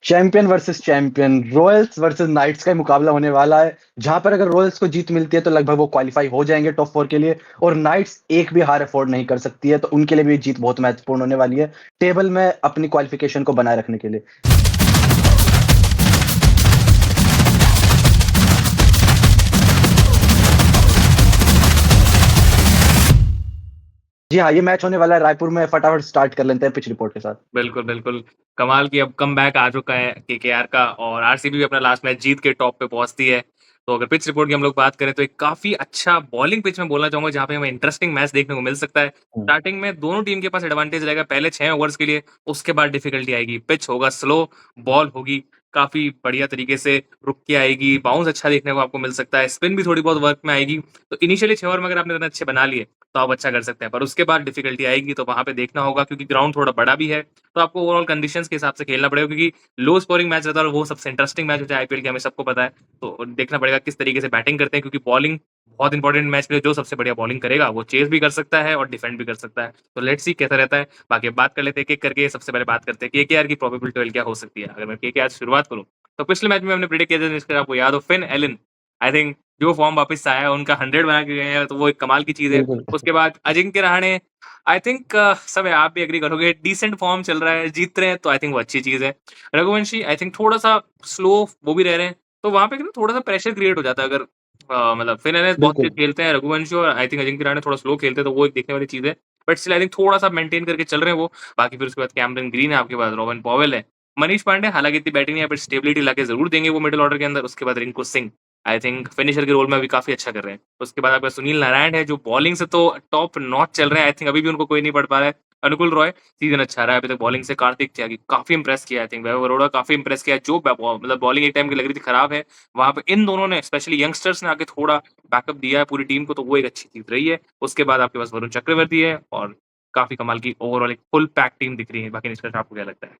Champion versus champion, Royals versus Knights का ही मुकाबला होने वाला है, जहाँ पर अगर रॉयल्स को जीत मिलती है तो लगभग वो क्वालीफाई हो जाएँगे टॉप 4 के लिए और नाइट्स एक भी हार अफोर्ड नहीं कर सकती है, तो उनके लिए भी ये जीत बहुत महत्वपूर्ण होने वाली है, टेबल में अपनी क्वालिफिकेशन को बनाए रखने के लिए। जी हाँ, ये मैच होने वाला है रायपुर में, फटाफट स्टार्ट कर लेते हैं पिच रिपोर्ट के साथ। बिल्कुल, बिल्कुल। कमाल की अब कमबैक आ चुका है केकेआर का और आरसीबी भी अपना लास्ट मैच जीत के टॉप पे पहुँचती है। तो अगर पिच रिपोर्ट की हम लोग बात करें तो एक काफ़ी अच्छा बॉलिंग पिच मैं बोलना चाहूँगा जहाँ पे हमें इंटरेस्टिंग मैच देखने को मिल सकता है। हुँ, स्टार्टिंग में दोनों टीम के पास एडवांटेज रहेगा पहले 6 ओवर्स के लिए, उसके बाद डिफिकल्टी आएगी। पिच होगा स्लो, बॉल होगी काफ़ी बढ़िया तरीके से रुक के आएगी, बाउंस अच्छा देखने को आपको मिल सकता है, स्पिन भी थोड़ी बहुत वर्क में आएगी। तो इनिशियली 6 ओवर में अगर आपने रन अच्छे बना लिए, तो आप अच्छा कर सकते हैं। पर उसके बाद डिफिकल्टी आएगी तो वहाँ पे देखना होगा क्योंकि ग्राउंड थोड़ा बड़ा भी है, तो आपको ओवरऑल कंडीशंस के हिसाब से खेलना पड़ेगा क्योंकि लो स्कोरिंग मैच रहता है और वो सबसे इंटरेस्टिंग मैच होता है आईपीएल के हमें सबको पता है। तो देखना पड़ेगा किस तरीके से बैटिंग करते हैं क्योंकि बॉलिंग बहुत इंपॉर्टेंट मैच में जो सबसे बढ़िया बॉलिंग करेगा वो चेज़ भी कर सकता है और डिफेंड भी कर सकता है। तो लेट्स सी कैसा रहता है। बाकी अब बात कर लेते हैं एक-एक करके सबसे पहले बात करते हैं केकेआर की प्रोबेबल 12 क्या हो सकती है। अगर मैं केकेआर से शुरुआत करूँ, तो पिछले मैच में हमने प्रेडिक्ट किया था जिसका आपको याद हो फिन एलन आई थिंक जो फॉर्म वापस आया है उनका 100 बना के गए हैं तो वो एक कमाल की चीज़ है। बिल्कुल, उसके बाद अजिंक्य रहाणे आई थिंक सब आप भी एग्री करोगे डिसेंट फॉर्म चल रहा है, जीत रहे हैं तो आई थिंक वो अच्छी चीज़ है। रघुवंशी आई थिंक थोड़ा-सा स्लो वो भी रह रहे हैं, तो वहाँ पे ना थोड़ा-सा प्रेशर क्रिएट हो जाता है अगर मतलब फिन एलन बहुत तेज़ बिल्कुल। खेलते हैं, रघुवंशी और आई थिंक अजिंक्य रहाणे थोड़ा स्लो खेलते हैं, तो वो एक देखने वाली चीज़ है। बट स्टिल आई थिंक थोड़ा-सा मेंटेन करके चल रहे हैं वो। बाकी फिर उसके बाद कैमरन ग्रीन है आपके पास, रॉबिन पॉवेल है, मनीष पांडे हालाँकि इतनी बैटिंग नहीं है बट स्टेबिलिटी लाके ज़रूर देंगे वो मिडल ऑर्डर के अंदर। उसके बाद Rinku Singh I think finisher के रोल में अभी काफ़ी अच्छा कर रहे हैं। उसके बाद आपका सुनील नारायण है जो बॉलिंग से तो टॉप नॉच चल रहे हैं। आई थिंक अभी भी उनको कोई नहीं पढ़ पा रहा है। अनुकुल रॉय सीज़न अच्छा रहा है अभी तक बॉलिंग से। कार्तिक त्यागी काफ़ी इंप्रेस किया आई थिंक। वैभव अरोड़ा काफ़ी इंप्रेस किया। जो मतलब बॉलिंग एक टाइम की लग रही थी खराब है, वहाँ पे इन दोनों ने स्पेशली यंगस्टर्स ने आके थोड़ा बैकअप दिया है पूरी टीम को, तो वो एक अच्छी चीज़ रही है। उसके बाद आपके पास वरुण चक्रवर्ती है और काफ़ी कमाल की ओवरऑल एक फुल पैक टीम दिख रही है। बाकी निष्कर्ष आपको क्या लगता है?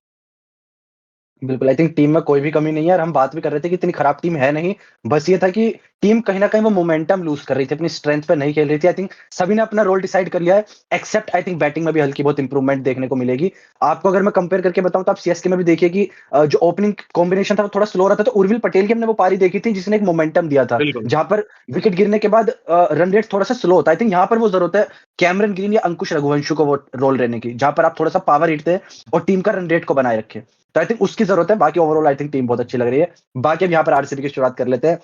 बिल्कुल, आई थिंक टीम में कोई भी कमी नहीं है और हम बात भी कर रहे थे कि इतनी खराब टीम है नहीं। बस ये था कि टीम कहीं न कहीं वो मोमेंटम लूज़ कर रही थी, अपनी स्ट्रेंथ पे नहीं खेल रही थी। आई थिंक सभी ने अपना रोल डिसाइड कर लिया है, एक्सेप्ट आई थिंक बैटिंग में भी हल्की बहुत इम्प्रूवमेंट देखने को मिलेगी। आपको अगर मैं कंपेयर करके बताऊँ तो आप सीएसके में भी देखिए कि जो ओपनिंग कॉम्बिनेशन था वो थोड़ा स्लो रहा था, तो उर्विल पटेल की हमने वो पारी देखी थी जिसने एक मोमेंटम दिया था, बिल्कुल। जहाँ पर विकेट गिरने के बाद रन रेट थोड़ा-सा स्लो होता है। आई थिंक यहाँ पर वो ज़रूरत है कैमरन ग्रीन या अंकुश रघुवंशी को वो रोल लेने की, जहाँ पर आप थोड़ा-सा पावर हिट दें और टीम का रन रेट को बनाए रखें। तो आई थिंक उसकी ज़रूरत है, बाकी ओवरऑल आई थिंक टीम बहुत अच्छी लग रही है। बाकी अब यहाँ पर आरसीबी की शुरुआत कर लेते हैं।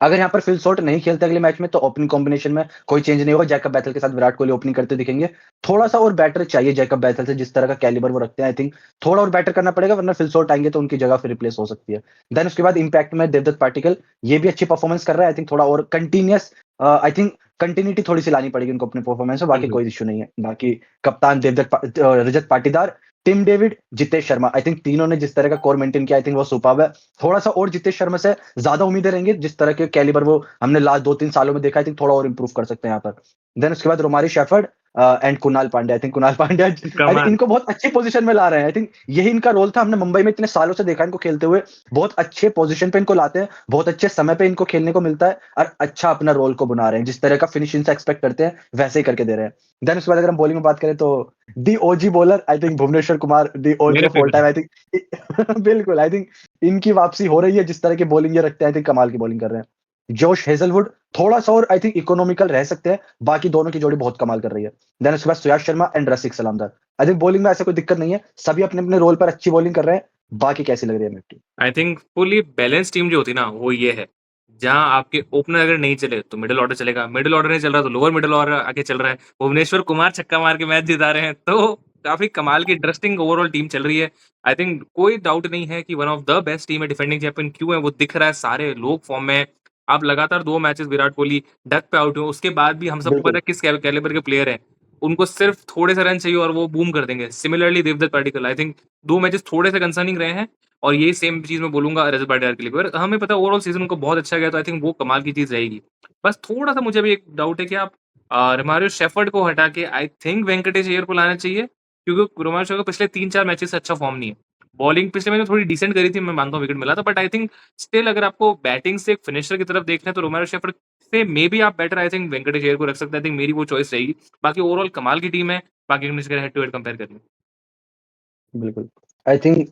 अगर यहाँ पर फिल सॉल्ट नहीं खेलते अगले मैच में तो ओपनिंग कॉम्बिनेशन में कोई चेंज नहीं होगा। जैकब बैथल के साथ विराट कोहली ओपनिंग करते दिखेंगे। थोड़ा-सा और बेटर चाहिए जैकब बैथल से, जिस तरह का कैलिबर वो रखते हैं। आई थिंक थोड़ा और बेटर करना पड़ेगा, वरना फिल सॉल्ट आएँगे तो उनकी जगह फिर रिप्लेस हो सकती है। देन उसके बाद इम्पैक्ट में देवदत्त पाटिकल, ये भी अच्छी परफॉर्मेंस कर रहा है। आई थिंक थोड़ा और कंटीन्यूअस आई थिंक कंटिन्यूटी थोड़ी-सी लानी पड़ेगी उनको अपनी परफॉर्मेंस में, बाकी बिल्कुल। कोई इश्यू नहीं है। बाकी कप्तान Rajat Patidar, Tim David, Jitesh Sharma, I think तीनों ने जिस तरह का कोर मेंटेन किया आई थिंक वो सुपर्ब है। थोड़ा-सा और जितेश शर्मा से ज़्यादा उम्मीदें रहेंगी, जिस तरह के कैलिबर वो हमने लास्ट 2-3 सालों में देखा, आई थिंक थोड़ा और इम्प्रूव कर सकते हैं यहाँ पर। देन उसके बाद Romario Shepherd and Krunal Pandya, I think Krunal Pandya I think कमाल। इनको बहुत अच्छी पोज़ीशन में ला रहे हैं। आई थिंक यही इनका रोल था, हमने मुंबई में इतने सालों से देखा है इनको खेलते हुए, बहुत अच्छे पोज़ीशन पे इनको लाते हैं, बहुत अच्छे समय पे इनको खेलने को मिलता है और अच्छा अपना रोल को बना रहे हैं। जिस तरह का फिनिश इनसे एक्सपेक्ट करते हैं, वैसे ही करके दे रहे हैं। देन उसके बाद अगर हम बॉलिंग में बात करें तो the OG bowler I think Bhuvneshwar Kumar, the OG मेरे of all favourite. Time I think बिल्कुल, आई थिंक इनकी वापसी हो रही है, जिस तरह की बॉलिंग ये रखते हैं, आई थिंक कमाल की बॉलिंग कर रहे हैं। जोश हेज़लवुड थोड़ा-सा और आई थिंक इकोनॉमिकल रह सकते हैं, बाकी दोनों की जोड़ी बहुत कमाल कर रही है। देन उसके बाद Suyash Sharma and Rasikh Salam Dar. I think bowling में ऐसा कोई दिक्कत नहीं है, सभी अपने-अपने रोल पर अच्छी बॉलिंग कर रहे हैं। बाकी कैसी लग रही है हमें team? I think fully balance team जो होती है ना, वो ये है। जहाँ आपके ओपनर अगर नहीं चले, तो मिडल ऑर्डर चलेगा, मिडल ऑर्डर नहीं चल रहा, तो लोअर मिडल ऑर्डर आके चल रहा है। भुवनेश्वर कुमार छक्का मार के मैच जिता रहे हैं, तो काफ़ी कमाल की इंटरेस्टिंग ओवरऑल टीम चल रही है। आई थिंक कोई डाउट नहीं है कि one of the best team है, डिफेंडिंग चैंपियन क्यों है, वो दिख रहा है, सारे लोग फॉर्म में हैं। अब लगातार 2 मैचेस विराट कोहली डक पे आउट हुए, उसके बाद भी हम सबको पता बिल्कुल, है किस कैलिबर के प्लेयर हैं। उनको सिर्फ थोड़े से रन चाहिए और वो बूम कर देंगे। Similarly Devdutt Padikkal I think 2 matches थोड़े से कंसर्निंग रहे हैं और यही सेम चीज़ मैं बोलूँगा रजत पाटीदार के लिए भी और हमें पता है ओवरऑल सीज़न उनका बहुत अच्छा गया तो आई थिंक वो कमाल की चीज़ रहेगी। बस थोड़ा-सा मुझे अभी एक डाउट है कि आप रोमारियो शेफर्ड को हटा के आई थिंक वेंकटेश अय्यर को लाना चाहिए क्योंकि रोमारियो शेफर्ड पिछले 3-4 मैचेस से अच्छा फॉर्म नहीं है। बॉलिंग पिछले मैच में थोड़ी डिसेंट करी थी, मैं मानता हूँ विकेट मिला था बट आई थिंक स्टिल अगर आपको बैटिंग से एक फिनिशर की तरफ देखना है तो रोमारियो शेफर्ड से मेबी आप better I think Venkatesh Iyer को रख सकते हैं। आई थिंक मेरी वो चॉइस रहेगी। बाकी ओवरऑल कमाल की टीम है, बाकी हम इसके हेड टू हेड कंपेयर कर लें। बिल्कुल। आई थिंक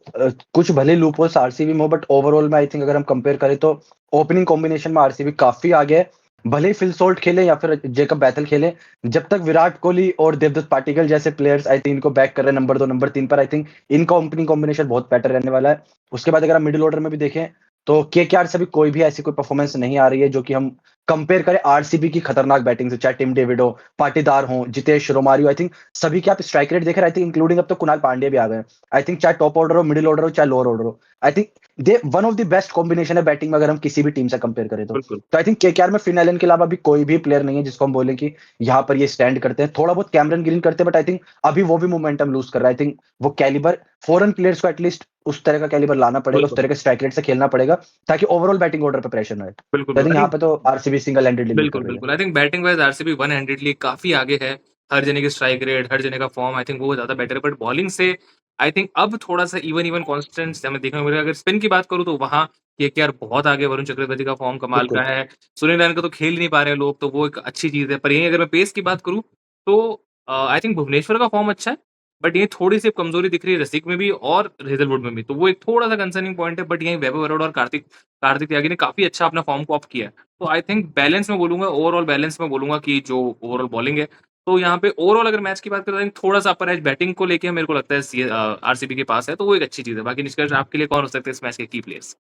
कुछ भले लूपहोल्स आरसीबी में हो, बट ओवरऑल में आई थिंक अगर हम कंपेयर करें तो ओपनिंग कॉम्बिनेशन में आरसीबी काफी आगे है। भले ही फिल सॉल्ट खेले या फिर जेकब बैथल खेले, जब तक विराट कोहली और देवदत्त पाटिकल जैसे प्लेयर्स आई थिंक इनको बैक कर रहे हैं नंबर 2 नंबर 3 पर, आई थिंक इनका ओपनिंग कॉम्बिनेशन बहुत बेटर रहने वाला है। उसके बाद अगर हम मिडिल ऑर्डर में भी देखें तो केकेआर से भी कोई भी ऐसी कोई परफॉर्मेंस नहीं आ रही है जो कि हम कंपेयर करें आरसीबी की खतरनाक बैटिंग से, चाहे टिम डेविड हो, पाटीदार हो, जितेश रोमारियो, आई थिंक सभी के आप स्ट्राइक रेट देख रहे हैं, आई थिंक इंक्लूडिंग अब तो कुणाल पांड्या भी आ गए हैं। आई थिंक चाहे टॉप ऑर्डर हो, मिडिल ऑर्डर हो, चाहे लोअर ऑर्डर हो, I think they one of the best combination है बैटिंग में अगर हम किसी भी टीम से कंपेयर करें तो। बिल्कुल। तो आई थिंक केकेआर में फिन एलन के अलावा भी कोई भी प्लेयर नहीं है जिसको हम बोलें कि यहाँ पर ये स्टैंड करते हैं। थोड़ा बहुत कैमरन ग्रीन करते हैं, बट आई थिंक अभी वो भी मोमेंटम लूज कर रहा है। आई थिंक वो कैलिबर फॉरेन प्लेयर्स को एटलीस्ट उस तरह का कैलिबर लाना पड़ेगा, उस बिल्कुल, तरह के स्ट्राइक रेट से खेलना पड़ेगा, ताकि ओवरऑल बैटिंग ऑर्डर पे प्रेशर ना आए। बिल्कुल, तो आई थिंक आई यहाँ थिंक पे तो आरसीबी सिंगल हैंडेडली लीड कर बिल्कुल, रही है। बिल्कुल। I think batting wise RCB one handedly काफ़ी आगे है। हर जने की स्ट्राइक रेट, हर जने का फॉर्म आई थिंक वो ज़्यादा बेटर है। बट बॉलिंग से आई थिंक अब थोड़ा-सा इवन कांस्टेंट हमें देखने को मिलेगा। अगर स्पिन की बात करूँ तो वहाँ केकेआर बहुत आगे है, वरुण चक्रवर्ती का फॉर्म कमाल का बिल्कुल, है। सुनील नारायण का तो खेल ही नहीं पा रहे हैं लोग, तो वो एक अच्छी चीज़ है। पर यहीं अगर मैं पेस की बात करूँ तो आई थिंक भुवनेश्वर का फॉर्म अच्छा है, बट ये थोड़ी-सी कमज़ोरी दिख रही है रसिक में भी और हेज़लवुड में भी। तो वो एक थोड़ा-सा कंसर्निंग पॉइंट है, बट यहीं वैभव अरोड़ा और कार्तिक कार्तिक त्यागी ने काफ़ी अच्छा अपना फॉर्म को अप किया है। तो आई थिंक बैलेंस में बोलूँगा, ओवरऑल बैलेंस में बोलूँगा कि जो ओवरऑल बॉलिंग है, तो यहाँ पे ओवरऑल अगर मैच की बात करें तो थोड़ा-सा अपर एज बैटिंग को लेके मेरे को लगता है आरसीबी के पास है, तो वो एक अच्छी चीज़ है। बाकी निष्कर्ष आपके लिए कौन हो सकते हैं इस मैच के की प्लेयर्स?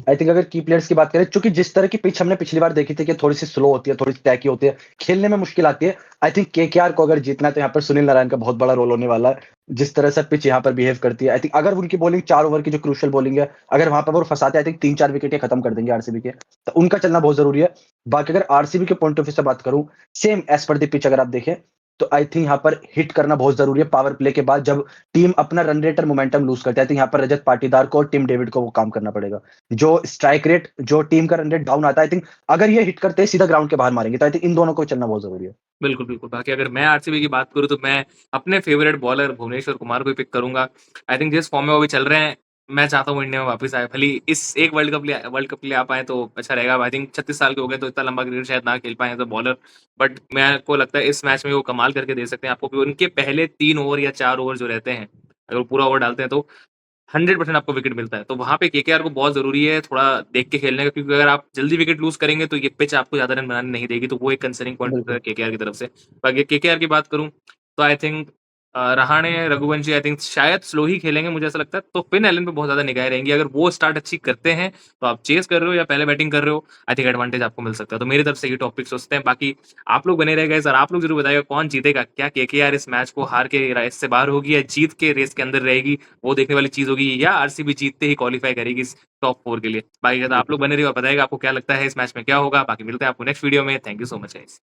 आई थिंक अगर की प्लेयर्स की बात करें, चूंकि जिस तरह की पिच हमने पिछली बार देखी थी कि थोड़ी सी स्लो होती है, थोड़ी सी टैकी होती है, खेलने में मुश्किल आती है। आई थिंक केकेआर को अगर जीतना है तो यहाँ पर सुनील नारायण का बहुत बड़ा रोल होने वाला है। जिस तरह से पिच यहाँ पर बिहेव करती है, आई थिंक अगर उनकी बॉलिंग 4 ओवर की जो क्रूशियल बॉलिंग है, अगर वहां पर वो फंसाते हैं, आई थिंक 3-4 विकेट खत्म कर देंगे आरसीबी के। तो उनका चलना बहुत जरूरी है। बाकी अगर आरसीबी के पॉइंट ऑफ व्यू से बात करूं, same as per the pitch अगर आप देखें, तो आई थिंक यहाँ पर हिट करना बहुत जरूरी है पावर प्ले के बाद, जब टीम अपना रन रेट और मोमेंटम लूज करती है। आई थिंक यहाँ पर रजत पाटीदार को और टिम डेविड को वो काम करना पड़ेगा। जो स्ट्राइक रेट, जो टीम का रन रेट डाउन आता है, आई थिंक अगर ये हिट करते हैं सीधा ग्राउंड के बाहर मारेंगे, तो आई थिंक इन दोनों को चलना बहुत जरूरी है। बिल्कुल, बिल्कुल। बाकी अगर मैं आरसीबी की बात करूँ तो मैं अपने फेवरेट बॉलर भुवनेश्वर कुमार को ही पिक करूँगा। आई थिंक जिस फॉर्म में वो अभी चल रहे हैं, मैं चाहता हूँ इंडिया में वापस आए। भले ही इस एक वर्ल्ड कप के लिए आ पाएँ तो अच्छा रहेगा। आई थिंक 36 साल के हो गए तो इतना लंबा करियर शायद ना खेल पाएँ एज़ अ बॉलर। बट मेरे को लगता है इस मैच में वो कमाल करके दे सकते हैं आपको कि उनके पहले 3 ओवर या 4 ओवर जो रहते हैं, अगर वो पूरा ओवर डालते हैं तो 100% आपको विकेट मिलता है। तो वहाँ पे केकेआर को बहुत ज़रूरी है थोड़ा देख के खेलने का, क्योंकि अगर आप जल्दी विकेट लूज़ करेंगे तो ये पिच आपको ज़्यादा रन बनाने नहीं देगी, तो वो एक कंसर्निंग पॉइंट होता है बिल्कुल। केकेआर की तरफ से। बाकी केकेआर की बात करूँ तो I think Rahane, Raghuvanshi I think शायद स्लो ही खेलेंगे मुझे ऐसा लगता है। तो फिन एलन पे बहुत ज़्यादा निगाहें रहेंगी। अगर वो स्टार्ट अच्छी करते हैं, तो आप चेज़ कर रहे हो या पहले बैटिंग कर रहे हो, आई थिंक एडवांटेज आपको मिल सकता है। तो मेरी तरफ से ये टॉपिक सोचते हैं। बाकी आप लोग बने रहे गाइस और आप लोग ज़रूर बताइएगा कौन जीतेगा? क्या केकेआर इस मैच को हार के रेस से बाहर होगी या जीत के रेस के अंदर रहेगी? वो देखने वाली चीज़ होगी, या आरसीबी जीतते ही क्वालीफाई करेगी इस टॉप 4 के लिए। बाकी अगर आप बिल्कुल। लोग बने रहिए और बताइएगा आपको क्या लगता है इस मैच में क्या होगा? बाकी मिलते हैं आपको नेक्स्ट वीडियो में। Thank you so much guys.